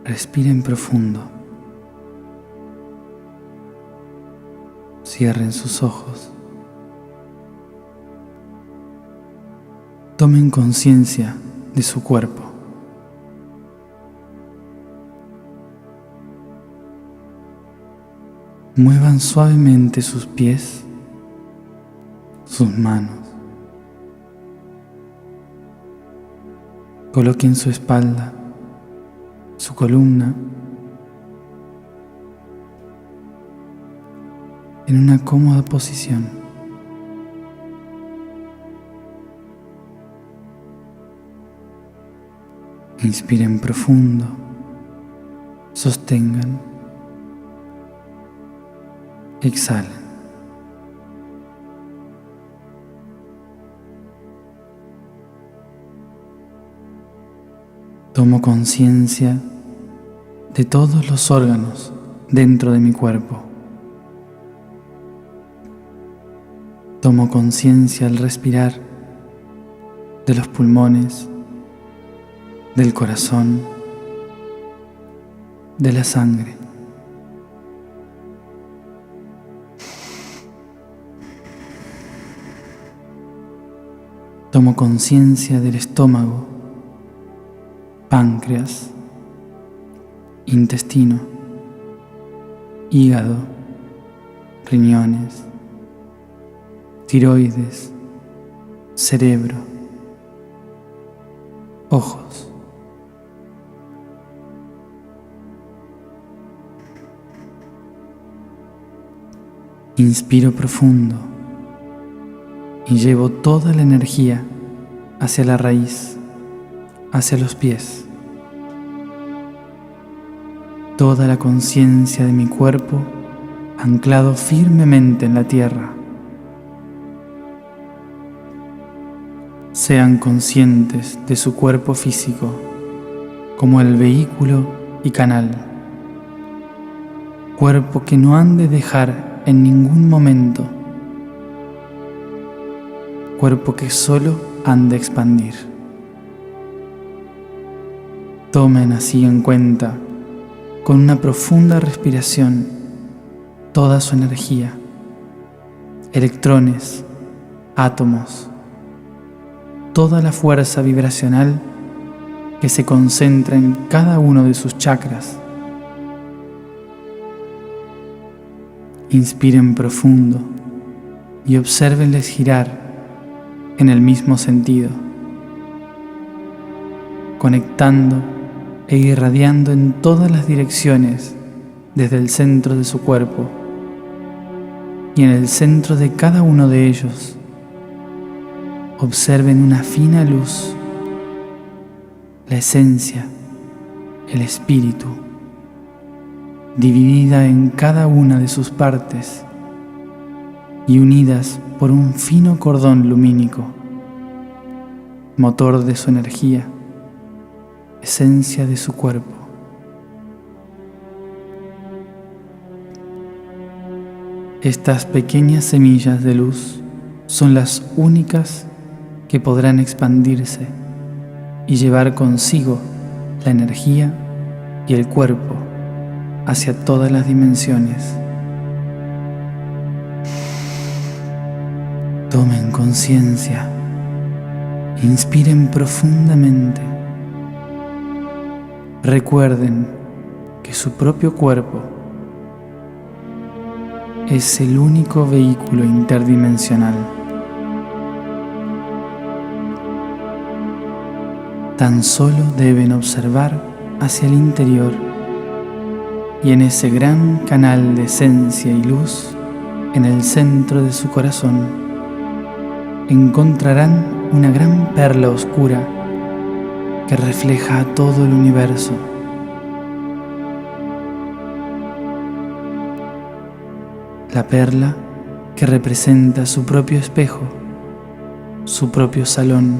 Respiren profundo. Cierren sus ojos. Tomen conciencia de su cuerpo. Muevan suavemente sus pies, sus manos. Coloquen su espalda, su columna en una cómoda posición. Inspiren profundo, sostengan, exhalen. Tomo conciencia de todos los órganos dentro de mi cuerpo. Tomo conciencia al respirar de los pulmones, del corazón, de la sangre. Tomo conciencia del estómago, páncreas, intestino, hígado, riñones, tiroides, cerebro, ojos. Inspiro profundo y llevo toda la energía hacia la raíz, hacia los pies. Toda la conciencia de mi cuerpo anclado firmemente en la tierra. Sean conscientes de su cuerpo físico como el vehículo y canal. Cuerpo que no han de dejar en ningún momento. Cuerpo que solo han de expandir. Tomen así en cuenta, con una profunda respiración, toda su energía, electrones, átomos, toda la fuerza vibracional que se concentra en cada uno de sus chakras. Inspiren profundo y obsérvenles girar en el mismo sentido, conectando e irradiando en todas las direcciones desde el centro de su cuerpo, y en el centro de cada uno de ellos observen una fina luz, la esencia, el espíritu, dividida en cada una de sus partes y unidas por un fino cordón lumínico, motor de su energía, esencia de su cuerpo. Estas pequeñas semillas de luz son las únicas que podrán expandirse y llevar consigo la energía y el cuerpo hacia todas las dimensiones. Tomen conciencia, inspiren profundamente. Recuerden que su propio cuerpo es el único vehículo interdimensional. Tan solo deben observar hacia el interior y en ese gran canal de esencia y luz, en el centro de su corazón, encontrarán una gran perla oscura que refleja a todo el universo. La perla que representa su propio espejo, su propio salón,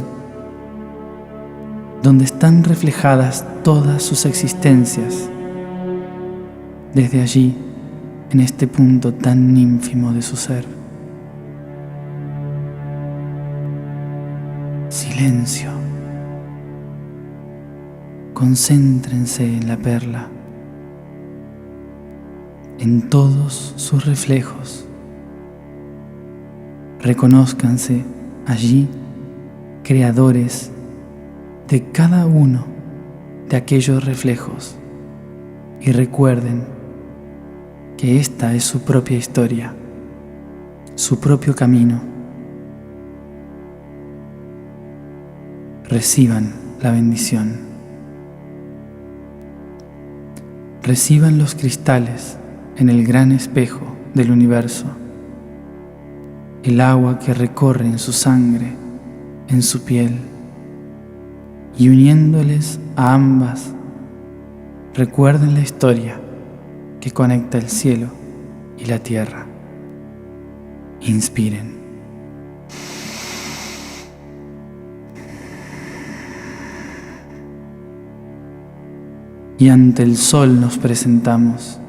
donde están reflejadas todas sus existencias. Desde allí, en este punto tan ínfimo de su ser. Silencio. concéntrense en la perla, en todos sus reflejos. Reconózcanse allí creadores de cada uno de aquellos reflejos y recuerden que esta es su propia historia, su propio camino. Reciban la bendición. Reciban los cristales en el gran espejo del universo, el agua que recorre en su sangre, en su piel, y uniéndoles a ambas, recuerden la historia que conecta el cielo y la tierra. Inspiren. Y ante el sol nos presentamos.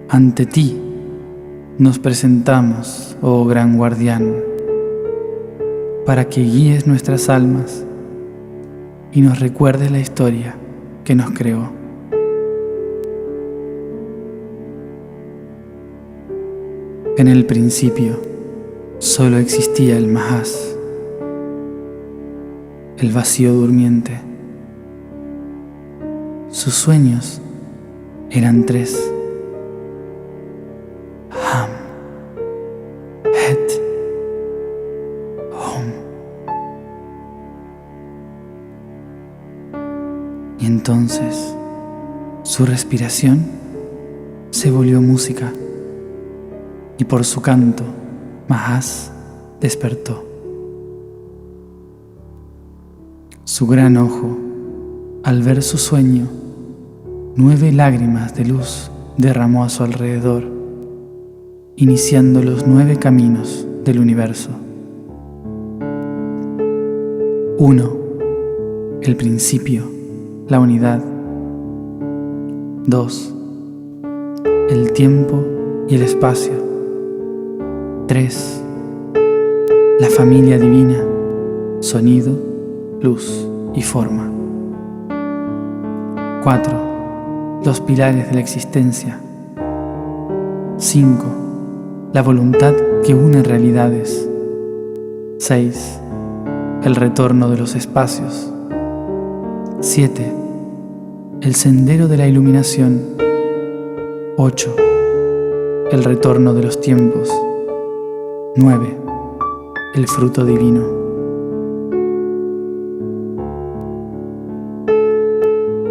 Ante ti nos presentamos, oh gran guardián, para que guíes nuestras almas y nos recuerdes la historia que nos creó. En el principio solo existía el Mahas, el vacío durmiente. Sus sueños eran tres: Ham, Het, Hom. Y entonces su respiración se volvió música y por su canto Mahas despertó. Su gran ojo, al ver su sueño, 9 lágrimas de luz derramó a su alrededor, iniciando los 9 caminos del universo. 1. El principio, la unidad. 2. El tiempo y el espacio. 3. La familia divina, sonido, luz y forma. 4. Los pilares de la existencia. 5. La voluntad que une realidades. 6. El retorno de los espacios. 7. El sendero de la iluminación. 8. El retorno de los tiempos. 9. El fruto divino.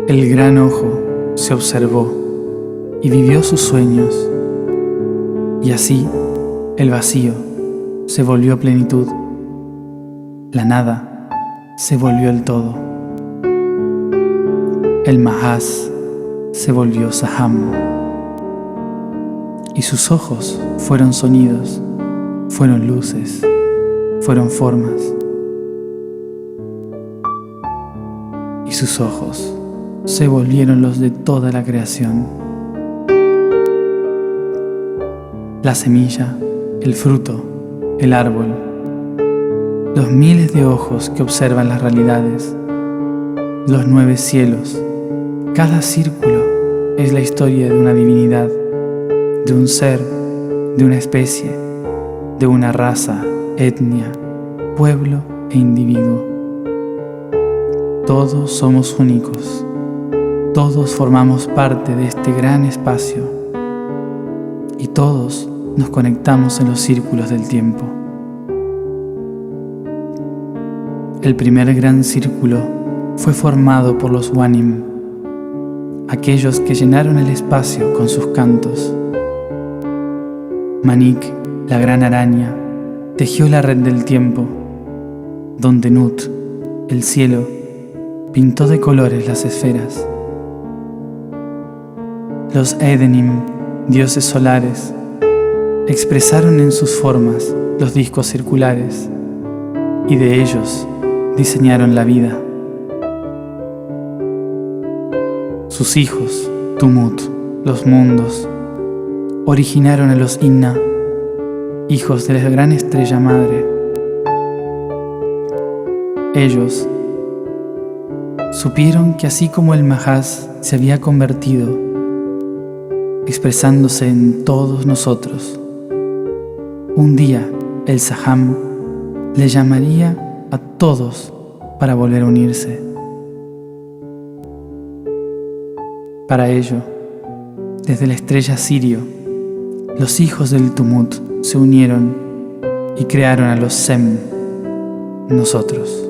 El gran ojo se observó y vivió sus sueños, y así el vacío se volvió plenitud, la nada se volvió el todo, el Mahas se volvió Saham, y sus ojos fueron sonidos, fueron luces, fueron formas, y sus ojos se volvieron los de toda la creación. La semilla, el fruto, el árbol, los miles de ojos que observan las realidades, los 9 cielos, cada círculo es la historia de una divinidad, de un ser, de una especie, de una raza, etnia, pueblo e individuo. Todos somos únicos, todos formamos parte de este gran espacio y todos nos conectamos en los círculos del tiempo. El primer gran círculo fue formado por los Wanim, aquellos que llenaron el espacio con sus cantos. Manik, la gran araña, tejió la red del tiempo, donde Nut, el cielo, pintó de colores las esferas. Los Edenim, dioses solares, expresaron en sus formas los discos circulares y de ellos diseñaron la vida. Sus hijos, Tumut, los mundos, originaron a los Inna, hijos de la gran estrella madre. Ellos supieron que así como el Mahas se había convertido, expresándose en todos nosotros, un día el Saham le llamaría a todos para volver a unirse. Para ello, desde la estrella Sirio, los hijos del Tumut se unieron y crearon a los Sem, nosotros.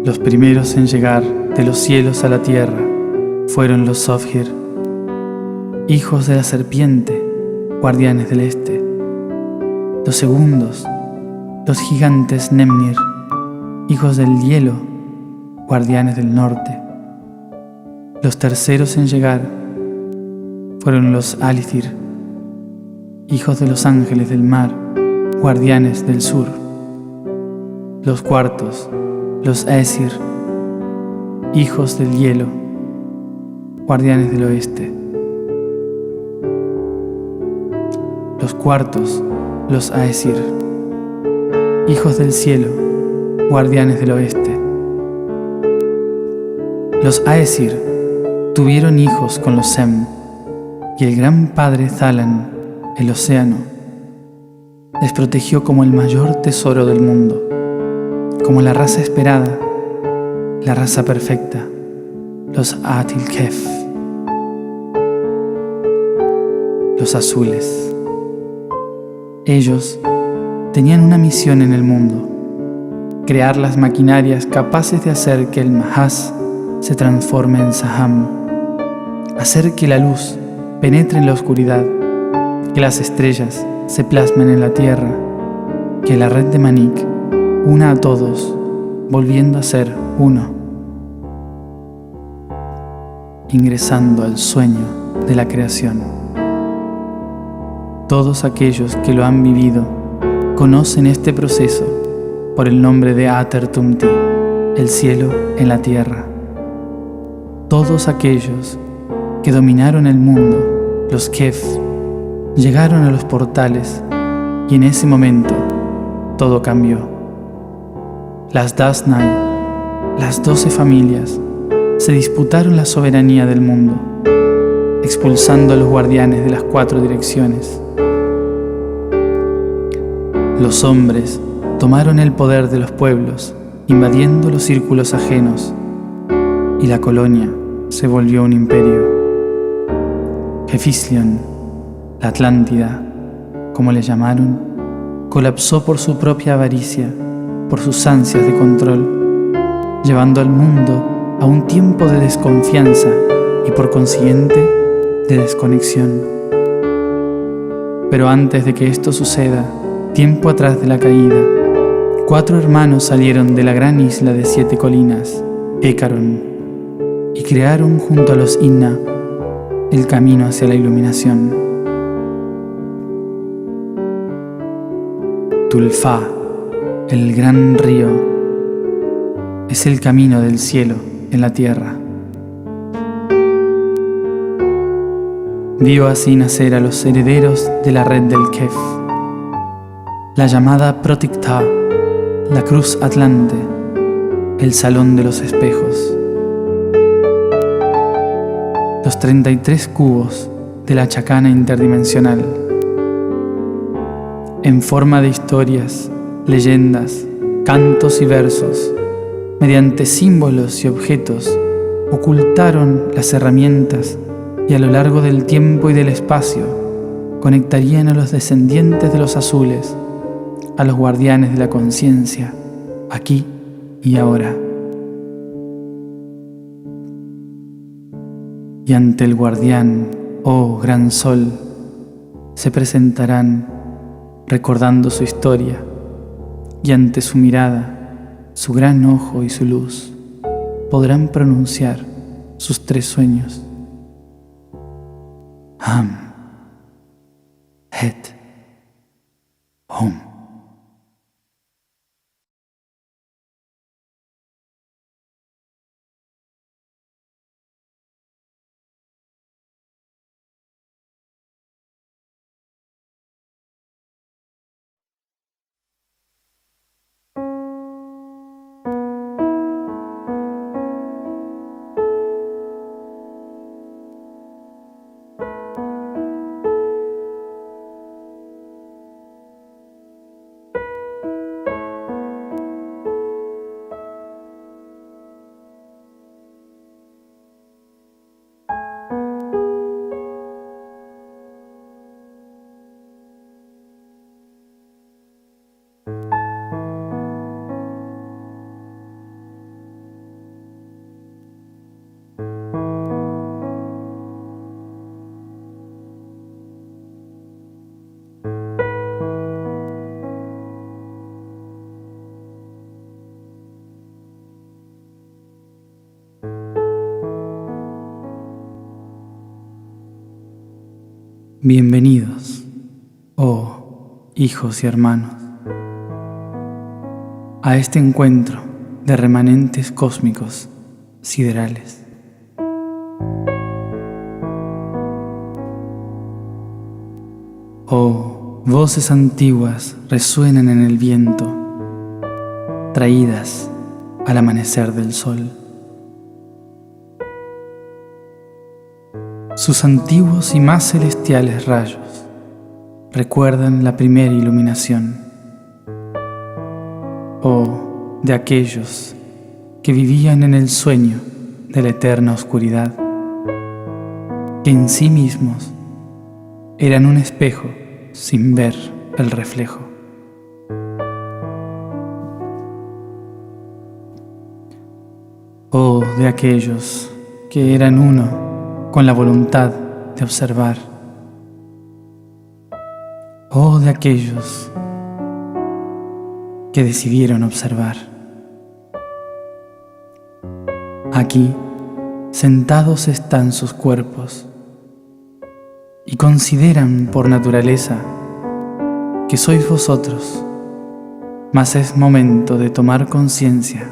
Los primeros en llegar de los cielos a la tierra fueron los Sofhir, hijos de la serpiente, guardianes del este. Los segundos, los gigantes Nemnir, hijos del hielo, guardianes del norte. Los terceros en llegar fueron los Alithir, hijos de los ángeles del mar, guardianes del sur. Los cuartos, los Aesir, hijos del hielo, guardianes del oeste. Los cuartos, los Aesir, hijos del cielo, guardianes del oeste. Los Aesir tuvieron hijos con los Sem, y el gran padre Thalan, el océano, les protegió como el mayor tesoro del mundo, como la raza esperada, la raza perfecta, los Atil-Kef, los azules. Ellos tenían una misión en el mundo: crear las maquinarias capaces de hacer que el Mahas se transforme en Saham, hacer que la luz penetre en la oscuridad, que las estrellas se plasmen en la tierra, que la red de Manik una a todos, volviendo a ser uno, ingresando al sueño de la creación. Todos aquellos que lo han vivido conocen este proceso por el nombre de Ater-Tumti, el cielo en la tierra. Todos aquellos que dominaron el mundo, los Kef, llegaron a los portales y en ese momento todo cambió. Las Dasnai, las 12 familias, se disputaron la soberanía del mundo, expulsando a los guardianes de las 4 direcciones. Los hombres tomaron el poder de los pueblos, invadiendo los círculos ajenos, y la colonia se volvió un imperio. Hefislion, la Atlántida, como le llamaron, colapsó por su propia avaricia, por sus ansias de control, llevando al mundo a un tiempo de desconfianza y por consiguiente de desconexión. Pero antes de que esto suceda, tiempo atrás de la caída, 4 hermanos salieron de la gran isla de 7 colinas, Écaron, y crearon junto a los Inna el camino hacia la iluminación. Tulfá, el gran río, es el camino del cielo en la tierra. Vio así nacer a los herederos de la red del Kef, la llamada Protikta, la cruz atlante, el salón de los espejos. Los 33 cubos de la chacana interdimensional, en forma de historias, leyendas, cantos y versos, mediante símbolos y objetos, ocultaron las herramientas y a lo largo del tiempo y del espacio conectarían a los descendientes de los azules, a los guardianes de la conciencia, aquí y ahora. Y ante el guardián, oh gran sol, se presentarán recordando su historia, y ante su mirada, su gran ojo y su luz, podrán pronunciar sus 3 sueños. Ham, Het, Hom. Bienvenidos, oh hijos y hermanos, a este encuentro de remanentes cósmicos siderales. Oh, voces antiguas resuenan en el viento, traídas al amanecer del sol. Sus antiguos y más celestiales rayos recuerdan la primera iluminación. Oh, de aquellos que vivían en el sueño de la eterna oscuridad, que en sí mismos eran un espejo sin ver el reflejo. Oh, de aquellos que eran uno con la voluntad de observar. Oh, de aquellos que decidieron observar. Aquí, sentados están sus cuerpos y consideran por naturaleza que sois vosotros, mas es momento de tomar conciencia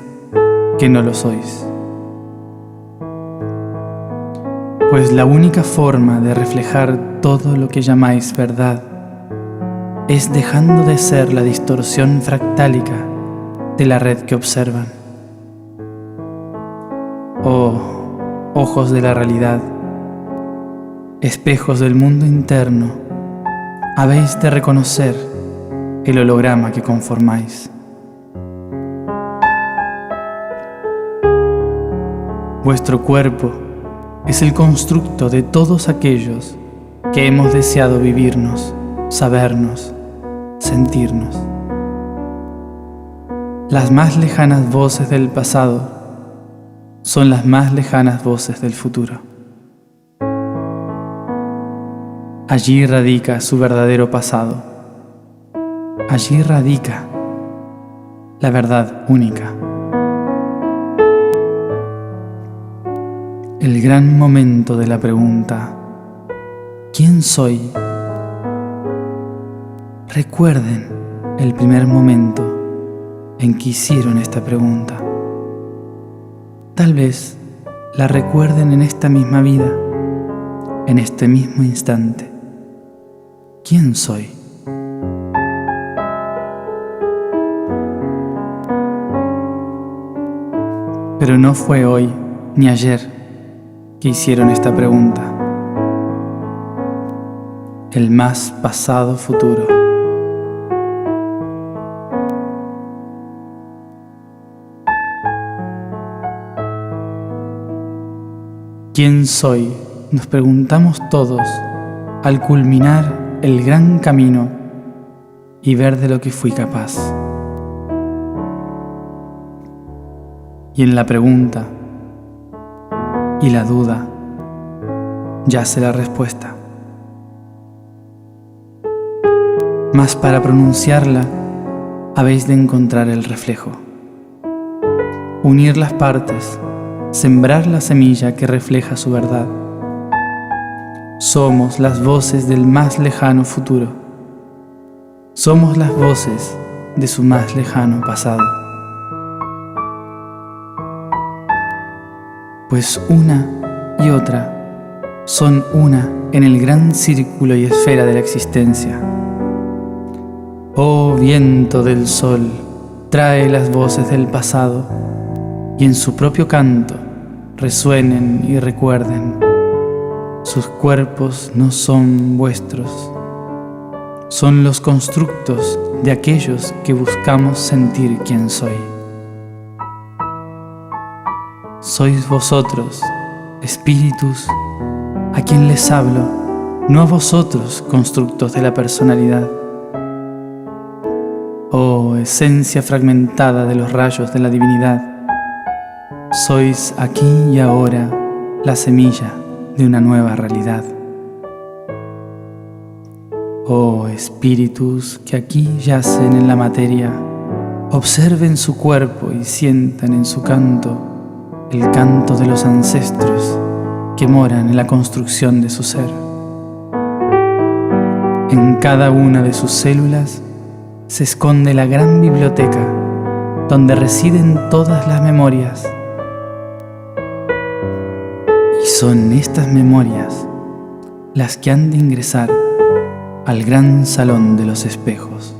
que no lo sois. Pues la única forma de reflejar todo lo que llamáis verdad es dejando de ser la distorsión fractálica de la red que observan. Oh, ojos de la realidad, espejos del mundo interno, habéis de reconocer el holograma que conformáis. Vuestro cuerpo es el constructo de todos aquellos que hemos deseado vivirnos, sabernos, sentirnos. Las más lejanas voces del pasado son las más lejanas voces del futuro. Allí radica su verdadero pasado. Allí radica la verdad única. El gran momento de la pregunta, ¿quién soy? Recuerden el primer momento en que hicieron esta pregunta. Tal vez la recuerden en esta misma vida, en este mismo instante. ¿Quién soy? Pero no fue hoy ni ayer que hicieron esta pregunta. El más pasado futuro. ¿Quién soy? Nos preguntamos todos al culminar el gran camino y ver de lo que fui capaz. Y en la pregunta y la duda yace la respuesta. Mas para pronunciarla habéis de encontrar el reflejo, unir las partes, sembrar la semilla que refleja su verdad. Somos las voces del más lejano futuro. Somos las voces de su más lejano pasado. Pues una y otra son una en el gran círculo y esfera de la existencia. Oh viento del sol, trae las voces del pasado y en su propio canto resuenen y recuerden. Sus cuerpos no son vuestros, son los constructos de aquellos que buscamos sentir quién soy. Sois vosotros, espíritus, a quien les hablo, no a vosotros, constructos de la personalidad. Oh, esencia fragmentada de los rayos de la divinidad, sois aquí y ahora la semilla de una nueva realidad. Oh, espíritus que aquí yacen en la materia, observen su cuerpo y sientan en su canto el canto de los ancestros que moran en la construcción de su ser. En cada una de sus células se esconde la gran biblioteca donde residen todas las memorias. Y son estas memorias las que han de ingresar al gran salón de los espejos.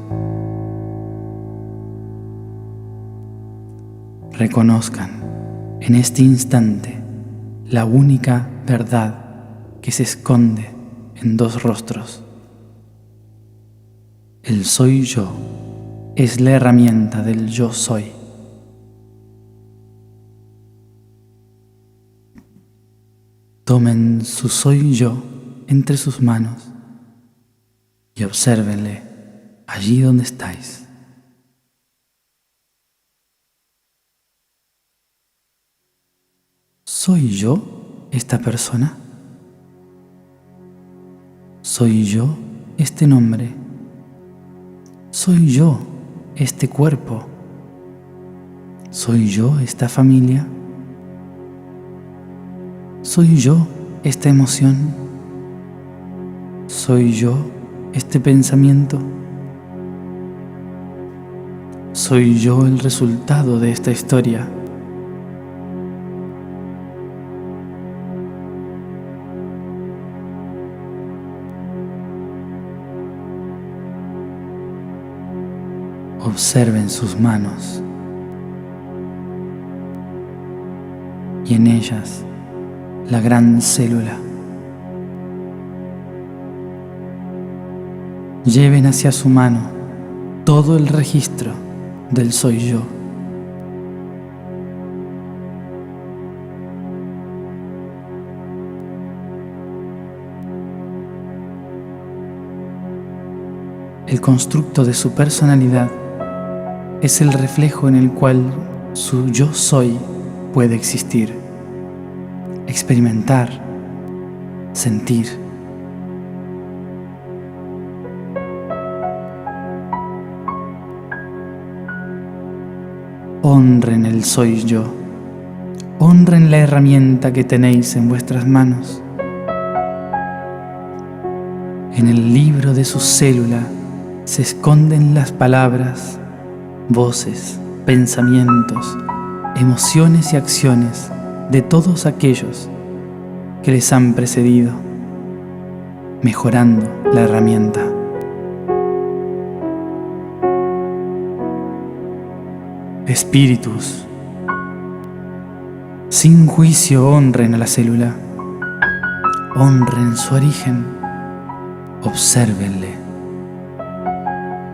Reconozcan en este instante la única verdad que se esconde en dos rostros. El soy yo es la herramienta del yo soy. Tomen su soy yo entre sus manos y obsérvenle allí donde estáis. ¿Soy yo esta persona? ¿Soy yo este nombre? ¿Soy yo este cuerpo? ¿Soy yo esta familia? ¿Soy yo esta emoción? ¿Soy yo este pensamiento? ¿Soy yo el resultado de esta historia? Observen sus manos y en ellas la gran célula. Lleven hacia su mano todo el registro del soy yo. El constructo de su personalidad es el reflejo en el cual su yo soy puede existir, experimentar, sentir. Honren el soy yo, honren la herramienta que tenéis en vuestras manos. En el libro de su célula se esconden las palabras, voces, pensamientos, emociones y acciones de todos aquellos que les han precedido, mejorando la herramienta. Espíritus, sin juicio honren a la célula, honren su origen, obsérvenle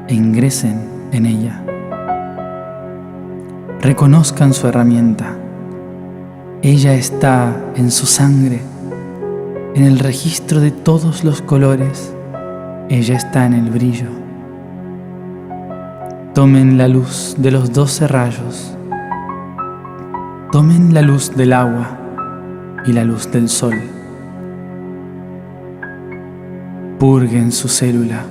e ingresen en ella. Reconozcan su herramienta. Ella está en su sangre, en el registro de todos los colores. Ella está en el brillo. Tomen la luz de los 12 rayos. Tomen la luz del agua y la luz del sol. Purguen su célula.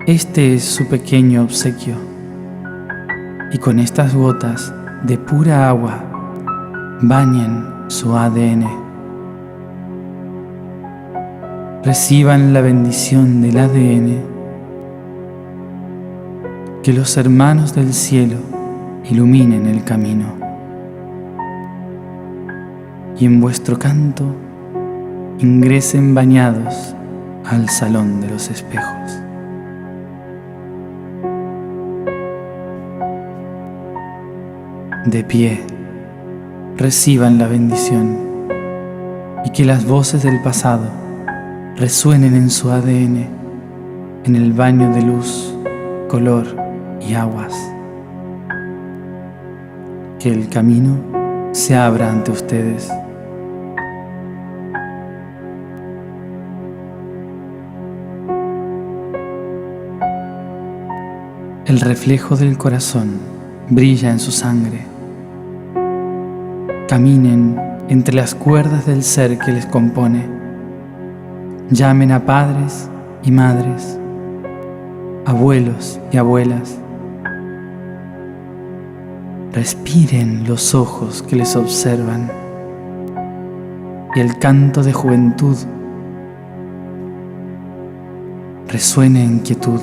Este es su pequeño obsequio. Y con estas gotas de pura agua, bañen su ADN. Reciban la bendición del ADN. Que los hermanos del cielo iluminen el camino. Y en vuestro canto ingresen bañados al salón de los espejos. De pie, reciban la bendición y que las voces del pasado resuenen en su ADN, en el baño de luz, color y aguas. Que el camino se abra ante ustedes. El reflejo del corazón brilla en su sangre. Caminen entre las cuerdas del ser que les compone. Llamen a padres y madres, abuelos y abuelas. Respiren los ojos que les observan y el canto de juventud. resuene en quietud.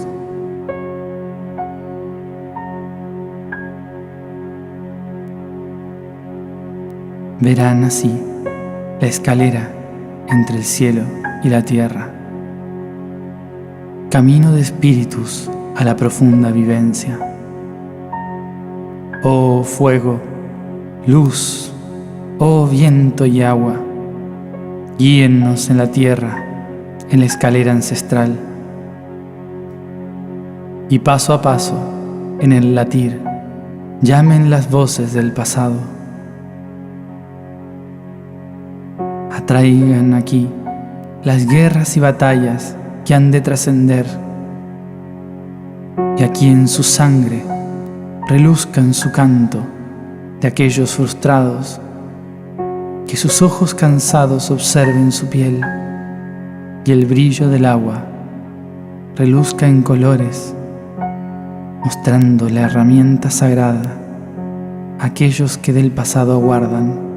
Verán así la escalera entre el cielo y la tierra, camino de espíritus a la profunda vivencia. Oh fuego, luz, oh viento y agua, guíennos en la tierra, en la escalera ancestral. Y paso a paso, en el latir, llamen las voces del pasado. Atraigan aquí las guerras y batallas que han de trascender, y aquí en su sangre reluzcan su canto de aquellos frustrados, que sus ojos cansados observen su piel, y el brillo del agua reluzca en colores, mostrando la herramienta sagrada a aquellos que del pasado aguardan.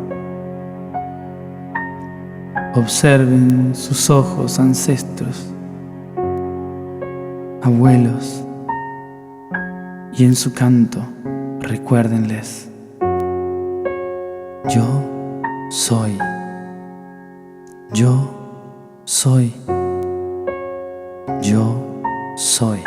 Observen sus ojos ancestros, abuelos, y en su canto recuérdenles: yo soy, yo soy, yo soy.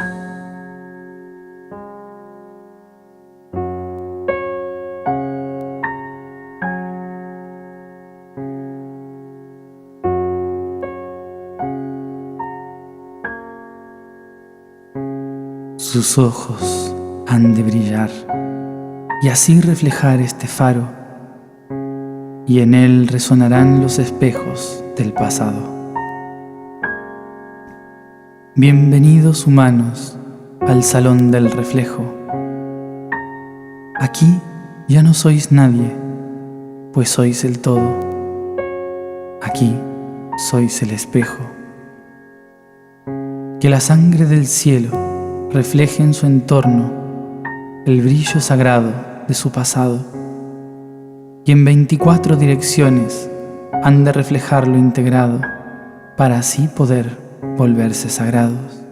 Sus ojos han de brillar y así reflejar este faro, y en él resonarán los espejos del pasado. Bienvenidos humanos al salón del reflejo. Aquí ya no sois nadie, pues sois el todo. Aquí sois el espejo. Que la sangre del cielo refleje en su entorno el brillo sagrado de su pasado, y en 24 direcciones han de reflejarlo integrado para así poder volverse sagrados.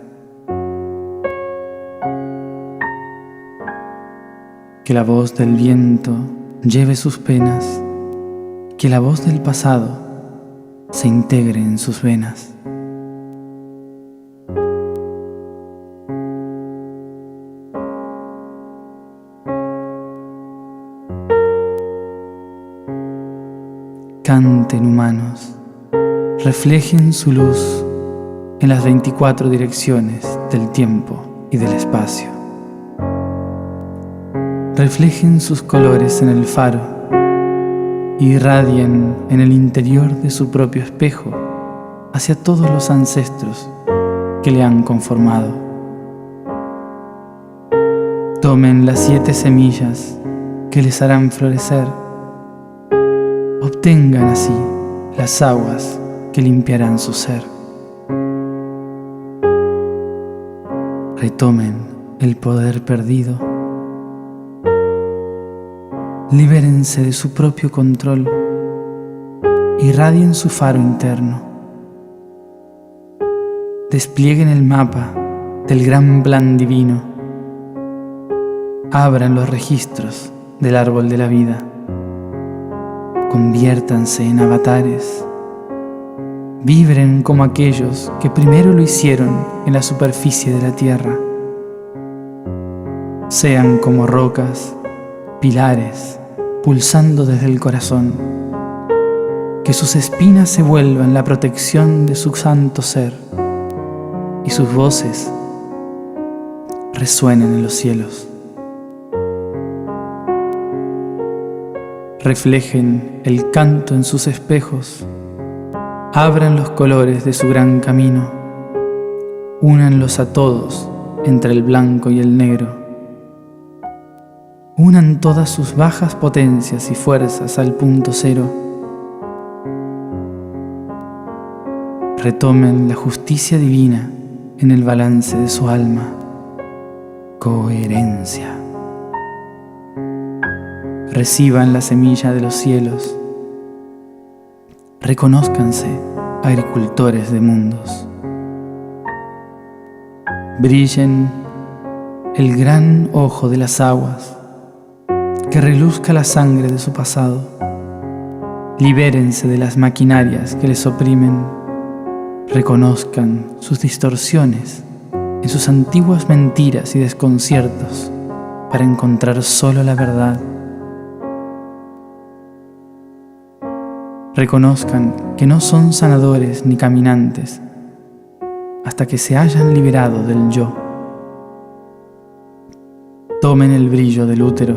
Que la voz del viento lleve sus penas, que la voz del pasado se integre en sus venas. Canten humanos, reflejen su luz en las 24 direcciones del tiempo y del espacio. Reflejen sus colores en el faro y irradien en el interior de su propio espejo hacia todos los ancestros que le han conformado. Tomen las 7 semillas que les harán florecer. Obtengan así las aguas que limpiarán su ser. Retomen el poder perdido. Libérense de su propio control. Irradien su faro interno. Desplieguen el mapa del gran plan divino. Abran los registros del árbol de la vida. Conviértanse en avatares. Vibren como aquellos que primero lo hicieron en la superficie de la tierra. Sean como rocas, pilares, pulsando desde el corazón. Que sus espinas se vuelvan la protección de su santo ser y sus voces resuenen en los cielos. Reflejen el canto en sus espejos, abran los colores de su gran camino, únanlos a todos entre el blanco y el negro. Unan todas sus bajas potencias y fuerzas al punto cero. Retomen la justicia divina en el balance de su alma. Coherencia. Reciban la semilla de los cielos. Reconózcanse agricultores de mundos. Brillen el gran ojo de las aguas, que reluzca la sangre de su pasado. Libérense de las maquinarias que les oprimen. Reconozcan sus distorsiones en sus antiguas mentiras y desconciertos para encontrar solo la verdad. Reconozcan que no son sanadores ni caminantes hasta que se hayan liberado del yo. Tomen el brillo del útero.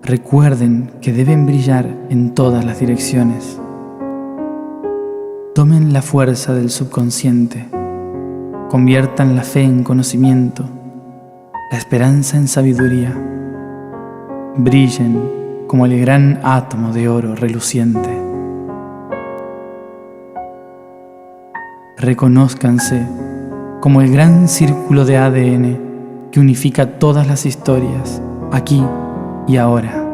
Recuerden que deben brillar en todas las direcciones. Tomen la fuerza del subconsciente. Conviertan la fe en conocimiento, la esperanza en sabiduría. Brillen como el gran átomo de oro reluciente. Reconózcanse como el gran círculo de ADN que unifica todas las historias, aquí y ahora.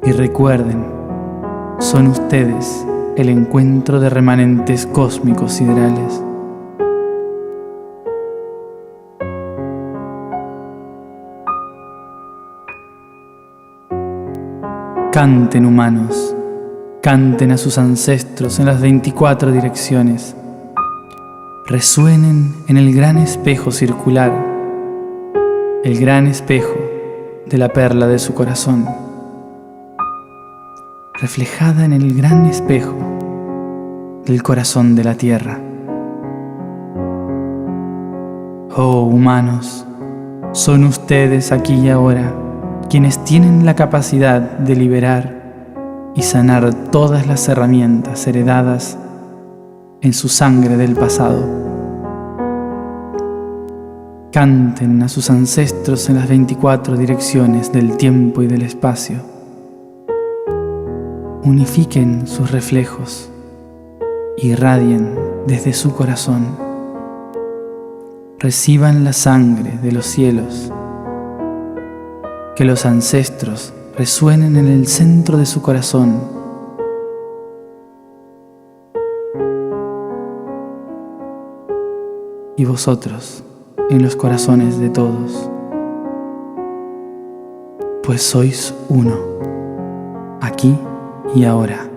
Y recuerden, son ustedes el encuentro de remanentes cósmicos siderales. Canten, humanos, canten a sus ancestros en las 24 direcciones. Resuenen en el gran espejo circular, el gran espejo de la perla de su corazón, reflejada en el gran espejo del corazón de la tierra. Oh, humanos, son ustedes aquí y ahora quienes tienen la capacidad de liberar y sanar todas las herramientas heredadas en su sangre del pasado. Canten a sus ancestros en las 24 direcciones del tiempo y del espacio. Unifiquen sus reflejos, irradien desde su corazón. Reciban la sangre de los cielos. Que los ancestros resuenen en el centro de su corazón. Y vosotros en los corazones de todos, pues sois uno, aquí y ahora.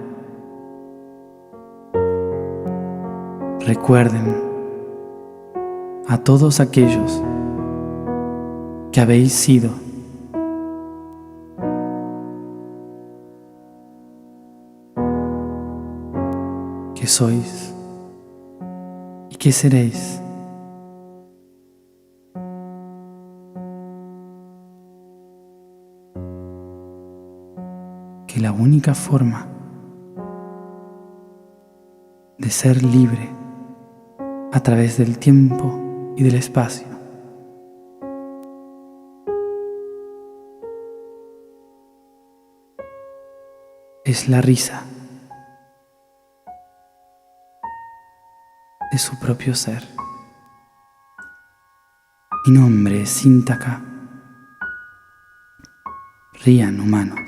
Recuerden a todos aquellos que habéis sido, que sois y que seréis. Que la única forma de ser libre a través del tiempo y del espacio es la risa de su propio ser. Mi nombre es Sintaka. Rían, humanos.